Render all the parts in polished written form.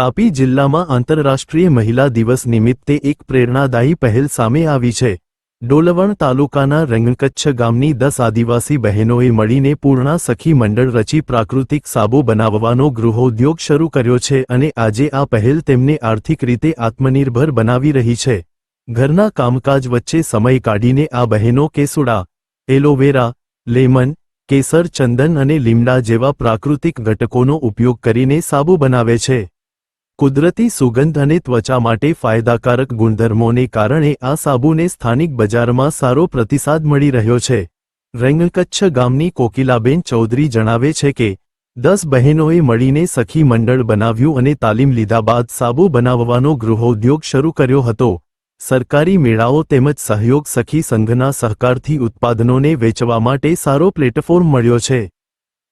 તાપી જિલ્લામાં આંતરરાષ્ટ્રીય મહિલા દિવસ નિમિત્તે એક પ્રેરણાદાયી પહેલ સામે આવી છે। ડોલવણ તાલુકાના રંગકચ્છ ગામની 10 આદિવાસી બહેનોએ મળીને પૂર્ણા સખી મંડળ રચી પ્રાકૃતિક સાબુ બનાવવાનો ગૃહોદ્યોગ શરૂ કર્યો છે અને આજે આ પહેલ તેમને આર્થિક રીતે આત્મનિર્ભર બનાવી રહી છે। ઘરના કામકાજ વચ્ચે સમય કાઢીને આ બહેનો કેસુડા, એલોવેરા, લેમન, કેસર, ચંદન અને લીમડા જેવા પ્રાકૃતિક ઘટકોનો ઉપયોગ કરીને સાબુ બનાવે છે। કુદરતી સુગંધ અને ત્વચા માટે ફાયદાકારક ગુણધર્મોને કારણે આ સાબુને સ્થાનિક બજારમાં સારો પ્રતિસાદ મળી રહ્યો છે। રંગકચ્છ ગામની કોકિલાબેન ચૌધરી જણાવે છે કે 10 બહેનોએ મળીને સખી મંડળ બનાવ્યું અને તાલીમ લીધા બાદ સાબુ બનાવવાનો ગૃહોદ્યોગ શરૂ કર્યો હતો। સરકારી મેળાઓ તેમજ સહયોગ સખી સંઘના સહકારથી ઉત્પાદનોને વેચવા માટે સારો પ્લેટફોર્મ મળ્યો છે।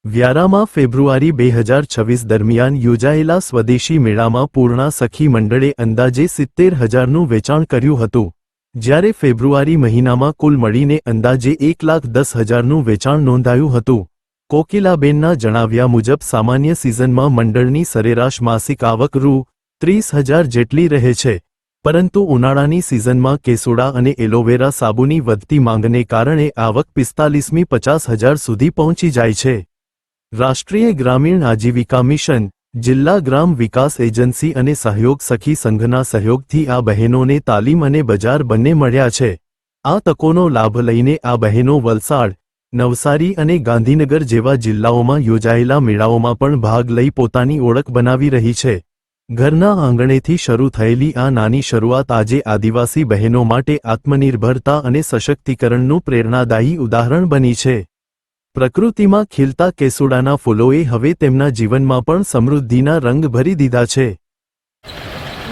વ્યારામાં ફેબ્રુઆરી 2026 દરમિયાન યોજાયેલા સ્વદેશી મેળામાં પૂર્ણા સખી મંડળે અંદાજે 70,000નું વેચાણ કર્યું હતું, જ્યારે ફેબ્રુઆરી મહિનામાં કુલ મળીને અંદાજે 1,10,000નું વેચાણ નોંધાયું હતું। કોકિલાબેનના જણાવ્યા મુજબ સામાન્ય સિઝનમાં મંડળની સરેરાશ માસિક આવક રૂ. 30,000 જેટલી રહે છે, પરંતુ ઉનાળાની સિઝનમાં કેસુડા અને એલોવેરા સાબુની વધતી માંગને કારણે આવક 45થી 50,000 સુધી પહોંચી જાય છે। રાષ્ટ્રીય ગ્રામીણ આજીવિકા મિશન, જિલ્લા ગ્રામ વિકાસ એજન્સી અને સહયોગ સખી સંઘના સહયોગથી આ બહેનોને તાલીમ અને બજાર બંને મળ્યા છે। આ તકોનો લાભ લઈને આ બહેનો વલસાડ, નવસારી અને ગાંધીનગર જેવા જિલ્લાઓમાં યોજાયેલા મેળાઓમાં પણ ભાગ લઈ પોતાની ઓળખ બનાવી રહી છે। ઘરના આંગણેથી શરૂ થયેલી આ નાની શરૂઆત આજે આદિવાસી બહેનો માટે આત્મનિર્ભરતા અને સશક્તિકરણનું પ્રેરણાદાયી ઉદાહરણ બની છે। પ્રકૃતિમાં ખીલતા કેસુડાના ફૂલોએ હવે તેમના જીવનમાં પણ સમૃદ્ધિના રંગ ભરી દીધા છે।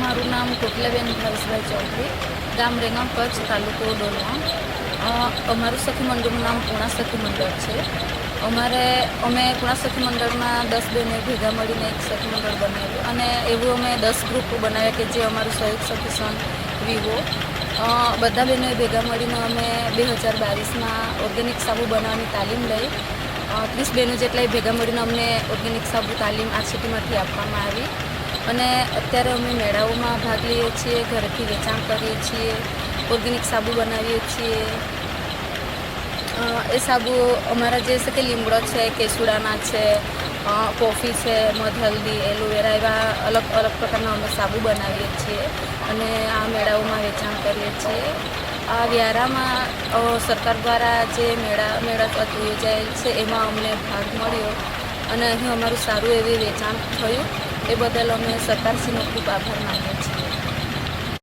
મારું નામ કોકિલાબેન હરેશભાઈ ચૌધરી, ગામ રંગકચ્છ, તાલુકો ડોલવણ। અમારું સખી મંડળનું નામ પૂર્ણા સખી મંડળ છે। અમે પૂર્ણા સખી મંડળમાં 10 બહેનો ભેગા મળીને એક સખી મંડળ બનાવ્યું અને એવું અમે 10 ગ્રુપ બનાવ્યા કે જે અમારું સહયોગ સખી સંઘ વિવો બધા બહેનોએ ભેગા મળીને અમે 2022માં ઓર્ગેનિક સાબુ બનાવવાની તાલીમ લઈ 30 બહેનો જેટલા ભેગા મળીને અમને ઓર્ગેનિક સાબુ તાલીમ આરસીટીમાંથી આપવામાં આવી અને અત્યારે અમે મેળાઓમાં ભાગ લઈએ છીએ, ઘરેથી વેચાણ કરીએ છીએ, ઓર્ગેનિક સાબુ બનાવીએ છીએ। એ સાબુ અમારા જે છે કે લીમડો છે, કેસુડાના છે, કોફી છે, મધ, હલ્દી, એલોવેરા એવા અલગ અલગ પ્રકારના અમે સાબુ બનાવીએ છીએ અને આ મેળાઓમાં વેચાણ કરીએ છીએ। આ વ્યારામાં સરકાર દ્વારા જે મેળા યોજાયેલ છે એમાં અમને ભાગ મળ્યો અને અહીં અમારું સારું એવું વેચાણ થયું। એ બદલ અમે સરકારશ્રીનો ખૂબ આભાર માનીએ છીએ।